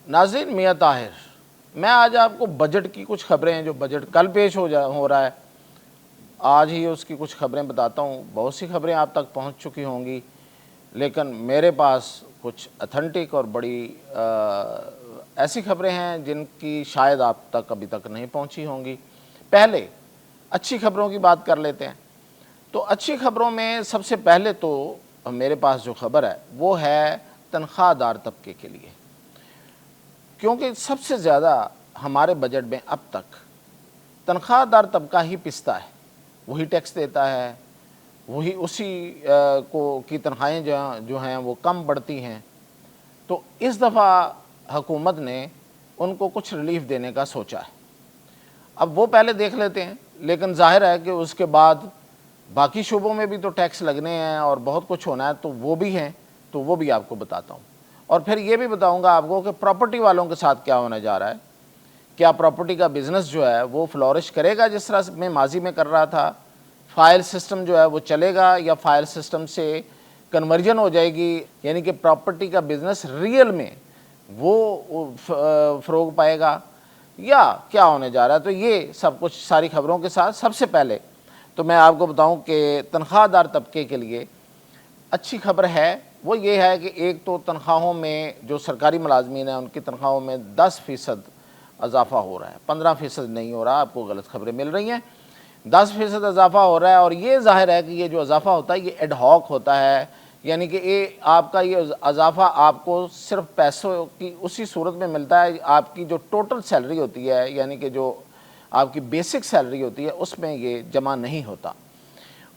ناظرین، میاں طاہر، میں آج آپ کو بجٹ کی کچھ خبریں ہیں جو بجٹ کل پیش ہو رہا ہے، آج ہی اس کی کچھ خبریں بتاتا ہوں۔ بہت سی خبریں آپ تک پہنچ چکی ہوں گی، لیکن میرے پاس کچھ اتھینٹک اور بڑی ایسی خبریں ہیں جن کی شاید آپ تک ابھی تک نہیں پہنچی ہوں گی۔ پہلے اچھی خبروں کی بات کر لیتے ہیں۔ تو اچھی خبروں میں سب سے پہلے تو میرے پاس جو خبر ہے وہ ہے تنخواہ دار طبقے کے لیے، کیونکہ سب سے زیادہ ہمارے بجٹ میں اب تک تنخواہ دار طبقہ ہی پستا ہے، وہی ٹیکس دیتا ہے، وہی اسی کی تنخواہیں جو ہیں وہ کم بڑھتی ہیں۔ تو اس دفعہ حکومت نے ان کو کچھ ریلیف دینے کا سوچا ہے۔ اب وہ پہلے دیکھ لیتے ہیں، لیکن ظاہر ہے کہ اس کے بعد باقی شعبوں میں بھی تو ٹیکس لگنے ہیں اور بہت کچھ ہونا ہے، تو وہ بھی ہیں، تو وہ بھی آپ کو بتاتا ہوں۔ اور پھر یہ بھی بتاؤں گا آپ کو کہ پراپرٹی والوں کے ساتھ کیا ہونے جا رہا ہے، کیا پراپرٹی کا بزنس جو ہے وہ فلورش کرے گا جس طرح میں ماضی میں کر رہا تھا، فائل سسٹم جو ہے وہ چلے گا یا فائل سسٹم سے کنورجن ہو جائے گی، یعنی کہ پراپرٹی کا بزنس ریئل میں وہ فروغ پائے گا، یا کیا ہونے جا رہا ہے۔ تو یہ سب کچھ ساری خبروں کے ساتھ سب سے پہلے تو میں آپ کو بتاؤں کہ تنخواہ دار طبقے کے لیے اچھی خبر ہے، وہ یہ ہے کہ ایک تو تنخواہوں میں جو سرکاری ملازمین ہیں ان کی تنخواہوں میں 10% اضافہ ہو رہا ہے، 15% نہیں ہو رہا، آپ کو غلط خبریں مل رہی ہیں، 10% اضافہ ہو رہا ہے۔ اور یہ ظاہر ہے کہ یہ جو اضافہ ہوتا ہے یہ ایڈ ہاک ہوتا ہے، یعنی کہ یہ آپ کا یہ اضافہ آپ کو صرف پیسوں کی اسی صورت میں ملتا ہے، آپ کی جو ٹوٹل سیلری ہوتی ہے، یعنی کہ جو آپ کی بیسک سیلری ہوتی ہے اس میں یہ جمع نہیں ہوتا۔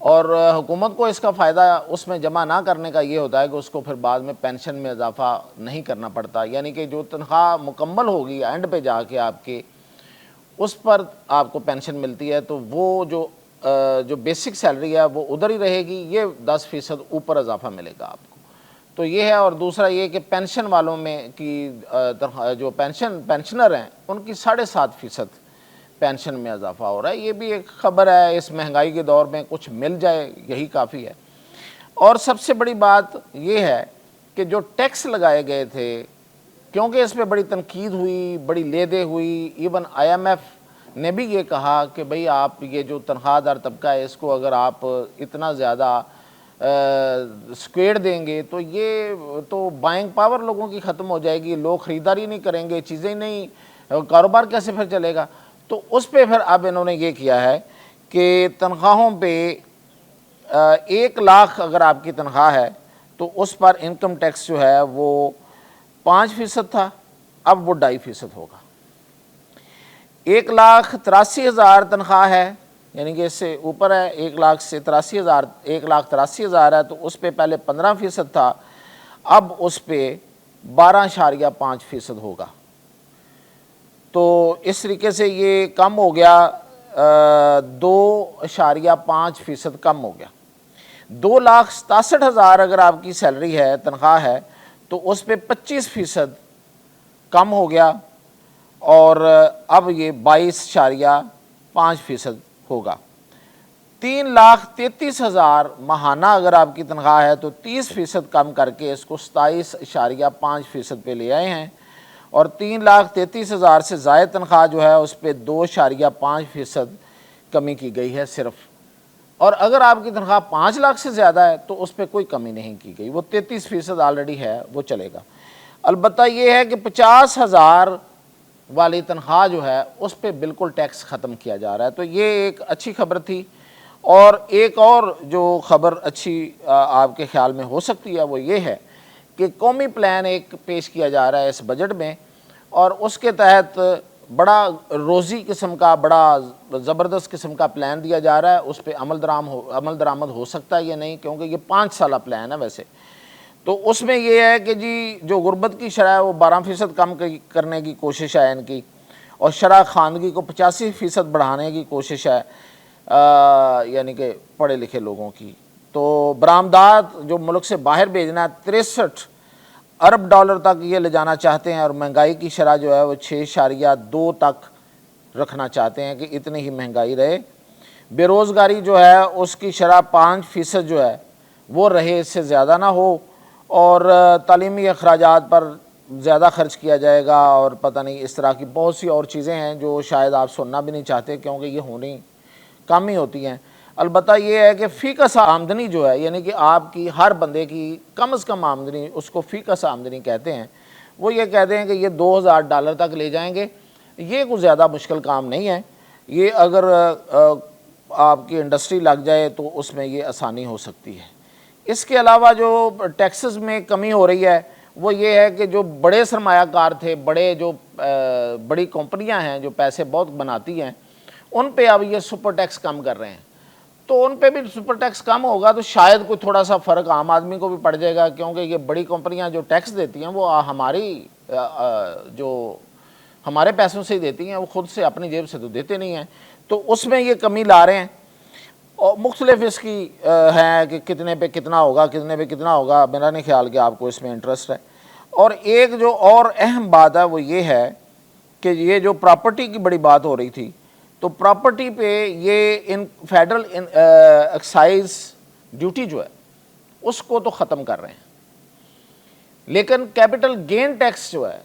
اور حکومت کو اس کا فائدہ اس میں جمع نہ کرنے کا یہ ہوتا ہے کہ اس کو پھر بعد میں پینشن میں اضافہ نہیں کرنا پڑتا، یعنی کہ جو تنخواہ مکمل ہوگی اینڈ پہ جا کے آپ کے اس پر آپ کو پینشن ملتی ہے، تو وہ جو بیسک سیلری ہے وہ ادھر ہی رہے گی، یہ 10% اوپر اضافہ ملے گا آپ کو۔ تو یہ ہے۔ اور دوسرا یہ کہ پینشن والوں میں کی جو پینشنر ہیں ان کی 7.5% پینشن میں اضافہ ہو رہا ہے۔ یہ بھی ایک خبر ہے، اس مہنگائی کے دور میں کچھ مل جائے یہی کافی ہے۔ اور سب سے بڑی بات یہ ہے کہ جو ٹیکس لگائے گئے تھے، کیونکہ اس پہ بڑی تنقید ہوئی، بڑی لیدے ہوئی، ایون IMF نے بھی یہ کہا کہ بھئی آپ یہ جو تنخواہ دار طبقہ ہے اس کو اگر آپ اتنا زیادہ سکویڑ دیں گے تو یہ تو بائنگ پاور لوگوں کی ختم ہو جائے گی، لوگ خریداری نہیں کریں گے، چیزیں نہیں، کاروبار کیسے پھر چلے گا۔ تو اس پہ پھر اب انہوں نے یہ کیا ہے کہ تنخواہوں پہ 1 لاکھ اگر آپ کی تنخواہ ہے تو اس پر انکم ٹیکس جو ہے وہ 5% تھا، اب وہ 2.5% ہوگا۔ 1,83,000 تنخواہ ہے، یعنی کہ اس سے اوپر ہے، 1,83,000 ہے، تو اس پہ پہلے 15% تھا، اب اس پہ 12.5% ہوگا۔ تو اس طریقے سے یہ کم ہو گیا، 2.5% کم ہو گیا۔ 2,67,000 اگر آپ کی سیلری ہے، تنخواہ ہے، تو اس پہ 25% کم ہو گیا، اور اب یہ 22.5% ہوگا۔ 3,33,000 ماہانہ اگر آپ کی تنخواہ ہے تو 30% کم کر کے اس کو 27.5% پہ لے آئے ہیں، اور 3,33,000 سے زائد تنخواہ جو ہے اس پہ 2.5% کمی کی گئی ہے صرف۔ اور اگر آپ کی تنخواہ 5 لاکھ سے زیادہ ہے تو اس پہ کوئی کمی نہیں کی گئی، وہ 33% آلریڈی ہے، وہ چلے گا۔ البتہ یہ ہے کہ 50,000 والی تنخواہ جو ہے اس پہ بالکل ٹیکس ختم کیا جا رہا ہے۔ تو یہ ایک اچھی خبر تھی۔ اور ایک اور جو خبر اچھی آپ کے خیال میں ہو سکتی ہے وہ یہ ہے کہ قومی پلان ایک پیش کیا جا رہا ہے اس بجٹ میں، اور اس کے تحت بڑا روزی قسم کا، بڑا زبردست قسم کا پلان دیا جا رہا ہے۔ اس پہ عمل درآمد ہو سکتا ہے یا نہیں، کیونکہ یہ 5 سالہ پلان ہے ویسے۔ تو اس میں یہ ہے کہ جی جو غربت کی شرح ہے وہ 12% کم کرنے کی کوشش ہے ان کی، اور شرح خواندگی کو 85% بڑھانے کی کوشش ہے، یعنی کہ پڑھے لکھے لوگوں کی۔ تو برآمدات جو ملک سے باہر بھیجنا ہے 63 ارب ڈالر تک یہ لے جانا چاہتے ہیں، اور مہنگائی کی شرح جو ہے وہ 6.2 تک رکھنا چاہتے ہیں کہ اتنی ہی مہنگائی رہے۔ بے روزگاری جو ہے اس کی شرح 5% جو ہے وہ رہے، اس سے زیادہ نہ ہو، اور تعلیمی اخراجات پر زیادہ خرچ کیا جائے گا اور پتہ نہیں اس طرح کی بہت سی اور چیزیں ہیں جو شاید آپ سننا بھی نہیں چاہتے کیونکہ یہ ہونی کم ہی ہوتی ہیں۔ البتہ یہ ہے کہ فی کس آمدنی جو ہے یعنی کہ آپ کی ہر بندے کی کم از کم آمدنی، اس کو فی کس آمدنی کہتے ہیں، وہ یہ کہتے ہیں کہ یہ $2000 تک لے جائیں گے۔ یہ کوئی زیادہ مشکل کام نہیں ہے، یہ اگر آپ کی انڈسٹری لگ جائے تو اس میں یہ آسانی ہو سکتی ہے۔ اس کے علاوہ جو ٹیکسز میں کمی ہو رہی ہے وہ یہ ہے کہ جو بڑے سرمایہ کار تھے، بڑی کمپنیاں ہیں جو پیسے بہت بناتی ہیں، ان پہ اب یہ سپر ٹیکس کم کر رہے ہیں، تو ان پہ بھی سپر ٹیکس کم ہوگا تو شاید کوئی تھوڑا سا فرق عام آدمی کو بھی پڑ جائے گا، کیونکہ یہ بڑی کمپنیاں جو ٹیکس دیتی ہیں وہ ہمارے پیسوں سے ہی دیتی ہیں، وہ خود سے اپنی جیب سے تو دیتے نہیں ہیں، تو اس میں یہ کمی لا رہے ہیں۔ اور مختلف اس کی ہیں کہ کتنے پہ کتنا ہوگا، میرا نہیں خیال کہ آپ کو اس میں انٹرسٹ ہے۔ اور ایک جو اور اہم بات ہے وہ یہ ہے کہ یہ جو پراپرٹی کی بڑی بات ہو رہی تھی، تو پراپرٹی پہ یہ فیڈرل ایکسائز ڈیوٹی جو ہے اس کو تو ختم کر رہے ہیں، لیکن کیپٹل گین ٹیکس جو ہے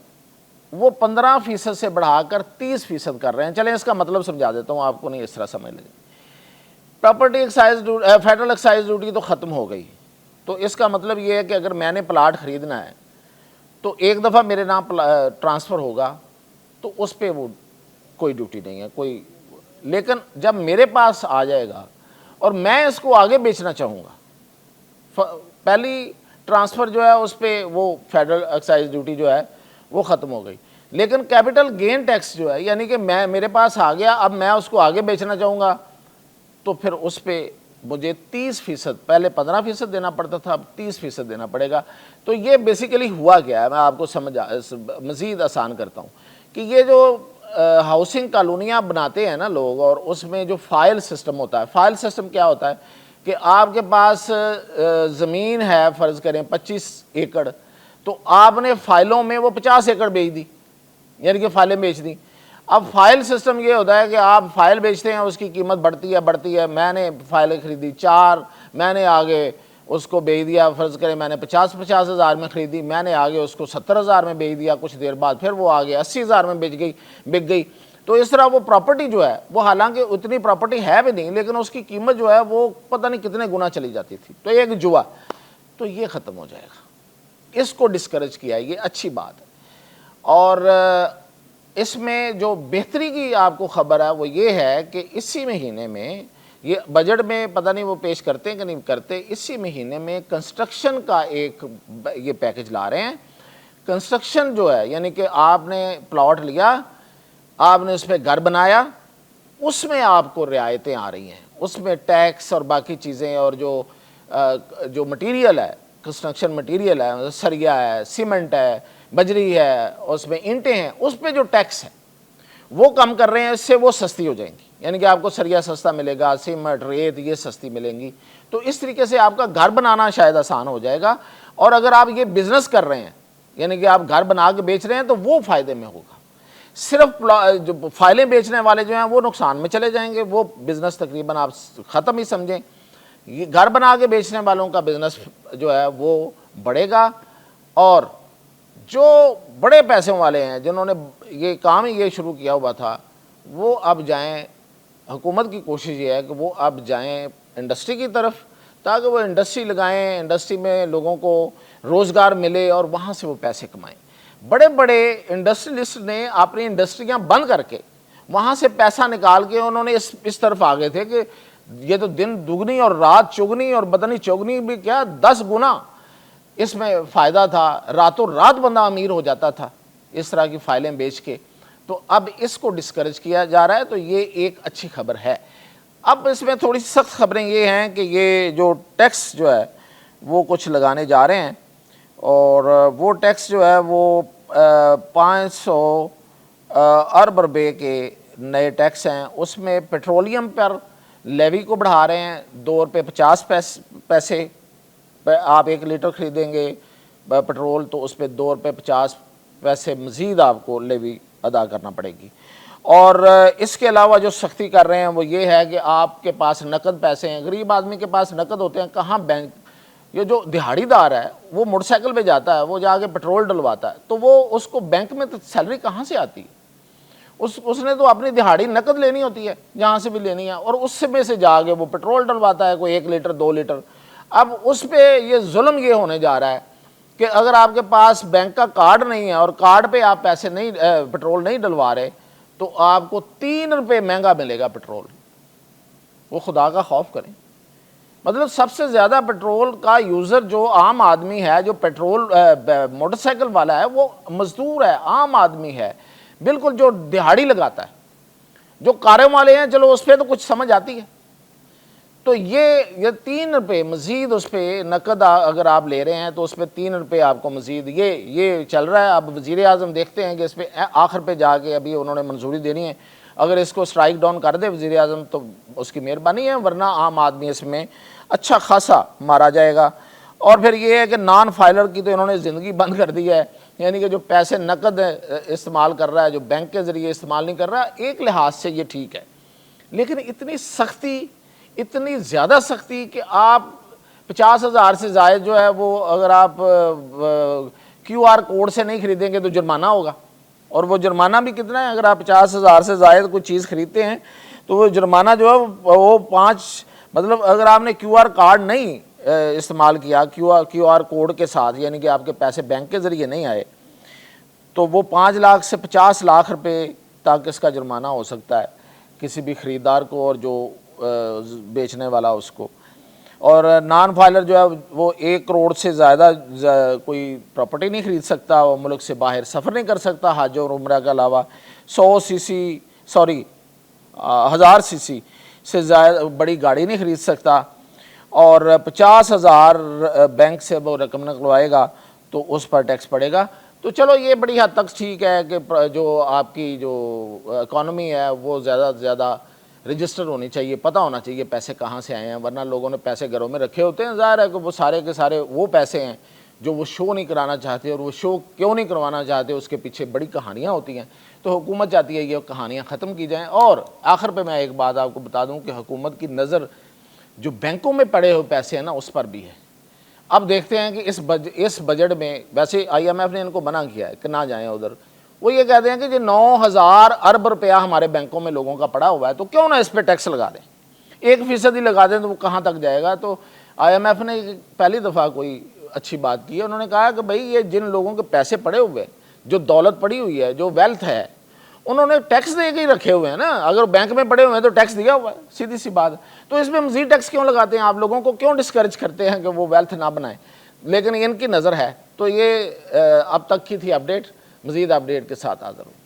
وہ 15% سے بڑھا کر 30% کر رہے ہیں۔ چلیں اس کا مطلب سمجھا دیتا ہوں آپ کو، نہیں اس طرح سمجھ لیں۔ پراپرٹی فیڈرل ایکسائز ڈیوٹی تو ختم ہو گئی، تو اس کا مطلب یہ ہے کہ اگر میں نے پلاٹ خریدنا ہے تو ایک دفعہ میرے نام ٹرانسفر ہوگا تو اس پہ وہ کوئی ڈیوٹی نہیں ہے لیکن جب میرے پاس آ جائے گا اور میں اس کو آگے بیچنا چاہوں گا، پہلی ٹرانسفر جو ہے اس پہ وہ فیڈرل ایکسائز ڈیوٹی جو ہے وہ ختم ہو گئی، لیکن کیپٹل گین ٹیکس جو ہے یعنی کہ میرے پاس آ گیا، اب میں اس کو آگے بیچنا چاہوں گا تو پھر اس پہ مجھے 30%، پہلے 15% دینا پڑتا تھا، اب 30% دینا پڑے گا۔ تو یہ بیسیکلی ہوا کیا ہے، میں آپ کو مزید آسان کرتا ہوں کہ یہ جو ہاؤسنگ کالونیاں بناتے ہیں نا لوگ، اور اس میں جو فائل سسٹم ہوتا ہے، فائل سسٹم کیا ہوتا ہے کہ آپ کے پاس زمین ہے فرض کریں 25 ایکڑ، تو آپ نے فائلوں میں وہ 50 ایکڑ بیچ دی، یعنی کہ فائلیں بیچ دیں۔ اب فائل سسٹم یہ ہوتا ہے کہ آپ فائل بیچتے ہیں، اس کی قیمت بڑھتی ہے، میں نے فائلیں خریدی 4، میں نے آگے اس کو بیچ دیا، فرض کریں میں نے 50 ہزار میں خریدی، میں نے آگے اس کو 70 ہزار میں بیچ دیا، کچھ دیر بعد پھر وہ آگے 80 ہزار میں بک گئی۔ تو اس طرح وہ پراپرٹی جو ہے وہ حالانکہ اتنی پراپرٹی ہے بھی نہیں، لیکن اس کی قیمت جو ہے وہ پتہ نہیں کتنے گنا چلی جاتی تھی، تو ایک جوا، تو یہ ختم ہو جائے گا، اس کو ڈسکریج کیا ہے، یہ اچھی بات ہے۔ اور اس میں جو بہتری کی آپ کو خبر ہے وہ یہ ہے کہ اسی مہینے میں، یہ بجٹ میں پتہ نہیں وہ پیش کرتے ہیں کہ نہیں کرتے، اسی مہینے میں کنسٹرکشن کا ایک یہ پیکج لا رہے ہیں۔ کنسٹرکشن جو ہے یعنی کہ آپ نے پلاٹ لیا، آپ نے اس پہ گھر بنایا، اس میں آپ کو رعایتیں آ رہی ہیں، اس میں ٹیکس اور باقی چیزیں، اور جو مٹیریل ہے، کنسٹرکشن مٹیریل ہے، سریا ہے، سیمنٹ ہے، بجری ہے، اس میں اینٹیں ہیں، اس پہ جو ٹیکس ہے وہ کم کر رہے ہیں، اس سے وہ سستی ہو جائیں گی، یعنی کہ آپ کو سریا سستا ملے گا، سیمنٹ، ریت یہ سستی ملیں گی، تو اس طریقے سے آپ کا گھر بنانا شاید آسان ہو جائے گا۔ اور اگر آپ یہ بزنس کر رہے ہیں یعنی کہ آپ گھر بنا کے بیچ رہے ہیں تو وہ فائدے میں ہوگا، صرف جو فائلیں بیچنے والے جو ہیں وہ نقصان میں چلے جائیں گے، وہ بزنس تقریباً آپ ختم ہی سمجھیں۔ یہ گھر بنا کے بیچنے والوں کا بزنس جو ہے وہ بڑھے گا، اور جو بڑے پیسوں والے ہیں جنہوں نے یہ کام ہی یہ شروع کیا ہوا تھا وہ اب جائیں، حکومت کی کوشش یہ ہے کہ وہ اب جائیں انڈسٹری کی طرف، تاکہ وہ انڈسٹری لگائیں، انڈسٹری میں لوگوں کو روزگار ملے اور وہاں سے وہ پیسے کمائیں۔ بڑے بڑے انڈسٹریلسٹ نے اپنی انڈسٹریاں بند کر کے وہاں سے پیسہ نکال کے انہوں نے اس طرف آگے تھے کہ یہ تو دن دگنی اور رات چگنی، اور بدنی چوگنی بھی کیا 10 گنا اس میں فائدہ تھا، راتوں رات بندہ امیر ہو جاتا تھا اس طرح کی فائلیں بیچ کے۔ تو اب اس کو ڈسکریج کیا جا رہا ہے، تو یہ ایک اچھی خبر ہے۔ اب اس میں تھوڑی سی سخت خبریں یہ ہیں کہ یہ جو ٹیکس جو ہے وہ کچھ لگانے جا رہے ہیں، اور وہ ٹیکس جو ہے وہ 500 ارب روپے کے نئے ٹیکس ہیں۔ اس میں پیٹرولیم پر لیوی کو بڑھا رہے ہیں، $2.50 آپ 1 لیٹر خریدیں گے پیٹرول تو اس پہ $2.50 مزید آپ کو لیوی ادا کرنا پڑے گی۔ اور اس کے علاوہ جو سختی کر رہے ہیں وہ یہ ہے کہ آپ کے پاس نقد پیسے ہیں، غریب آدمی کے پاس نقد ہوتے ہیں، کہاں بینک یہ جو دہاڑی دار ہے وہ موٹر سائیکل پہ جاتا ہے, وہ جا کے پیٹرول ڈلواتا ہے, تو وہ اس کو بینک میں تو سیلری کہاں سے آتی ہے؟ اس نے تو اپنی دہاڑی نقد لینی ہوتی ہے جہاں سے بھی لینی ہے, اور اس میں سے جا کے وہ پیٹرول ڈلواتا ہے, کوئی 1 لیٹر 2 لیٹر. اب اس پہ یہ ظلم یہ ہونے جا رہا ہے کہ اگر آپ کے پاس بینک کا کارڈ نہیں ہے اور کارڈ پہ آپ پیسے نہیں پیٹرول نہیں ڈلوا رہے تو آپ کو 3 روپے مہنگا ملے گا پیٹرول. وہ خدا کا خوف کریں. مطلب سب سے زیادہ پیٹرول کا یوزر جو عام آدمی ہے, جو پیٹرول موٹر سائیکل والا ہے, وہ مزدور ہے, عام آدمی ہے, بالکل جو دہاڑی لگاتا ہے. جو کاروں والے ہیں چلو اس پہ تو کچھ سمجھ آتی ہے. تو یہ 3 روپے مزید اس پہ نقد اگر آپ لے رہے ہیں تو اس پہ 3 روپے آپ کو مزید یہ چل رہا ہے. اب وزیر اعظم دیکھتے ہیں کہ اس پہ آخر پہ جا کے ابھی انہوں نے منظوری دینی ہے. اگر اس کو سٹرائک ڈاؤن کر دے وزیر اعظم تو اس کی مہربانی ہے, ورنہ عام آدمی اس میں اچھا خاصا مارا جائے گا. اور پھر یہ ہے کہ نان فائلر کی تو انہوں نے زندگی بند کر دی ہے, یعنی کہ جو پیسے نقد استعمال کر رہا ہے, جو بینک کے ذریعے استعمال نہیں کر رہا, ایک لحاظ سے یہ ٹھیک ہے. لیکن اتنی سختی, اتنی زیادہ سختی کہ آپ 50,000 سے زائد جو ہے وہ اگر آپ QR کوڈ سے نہیں خریدیں گے تو جرمانہ ہوگا. اور وہ جرمانہ بھی کتنا ہے؟ اگر آپ 50,000 سے زائد کوئی چیز خریدتے ہیں تو وہ جرمانہ جو ہے وہ 5 مطلب اگر آپ نے QR کارڈ نہیں استعمال کیا, QR کوڈ کے ساتھ, یعنی کہ آپ کے پیسے بینک کے ذریعے نہیں آئے, تو وہ 5 لاکھ سے 50 لاکھ روپے تک اس کا جرمانہ ہو سکتا ہے کسی بھی خریدار کو اور جو بیچنے والا اس کو. اور نان فائلر جو ہے وہ 1 کروڑ سے زیادہ کوئی پراپرٹی نہیں خرید سکتا, وہ ملک سے باہر سفر نہیں کر سکتا حج اور عمرہ کے علاوہ, 1000 cc سے زائد بڑی گاڑی نہیں خرید سکتا, اور 50,000 بینک سے وہ رقم نکلوائے گا تو اس پر ٹیکس پڑے گا. تو چلو یہ بڑی حد تک ٹھیک ہے کہ جو آپ کی جو اکانومی ہے وہ زیادہ سے زیادہ رجسٹر ہونی چاہیے, پتہ ہونا چاہیے پیسے کہاں سے آئے ہیں, ورنہ لوگوں نے پیسے گھروں میں رکھے ہوتے ہیں. ظاہر ہے کہ وہ سارے کے سارے وہ پیسے ہیں جو وہ شو نہیں کرانا چاہتے, اور وہ شو کیوں نہیں کروانا چاہتے اس کے پیچھے بڑی کہانیاں ہوتی ہیں. تو حکومت چاہتی ہے یہ کہانیاں ختم کی جائیں. اور آخر پہ میں ایک بات آپ کو بتا دوں کہ حکومت کی نظر جو بینکوں میں پڑے ہوئے پیسے ہیں نا اس پر بھی ہے. اب دیکھتے ہیں کہ اس بجٹ میں, ویسے IMF نے ان کو منع کیا ہے کہ نہ جائیں ادھر, وہ یہ کہتے ہیں کہ جو 9,000 ارب روپیہ ہمارے بینکوں میں لوگوں کا پڑا ہوا ہے تو کیوں نہ اس پہ ٹیکس لگا دیں, 1% ہی لگا دیں تو وہ کہاں تک جائے گا. تو IMF نے پہلی دفعہ کوئی اچھی بات کی ہے, انہوں نے کہا کہ بھئی یہ جن لوگوں کے پیسے پڑے ہوئے, جو دولت پڑی ہوئی ہے, جو ویلتھ ہے, انہوں نے ٹیکس دے کے ہی رکھے ہوئے ہیں نا. اگر بینک میں پڑے ہوئے ہیں تو ٹیکس دیا ہوا ہے, سیدھی سی بات. تو اس میں مزید ٹیکس کیوں لگاتے ہیں, آپ لوگوں کو کیوں ڈسکریج کرتے ہیں کہ وہ ویلتھ نہ بنائیں. لیکن ان کی نظر ہے. تو یہ اب تک کی تھی اپڈیٹ, مزید اپڈیٹ کے ساتھ حاضر ہوں.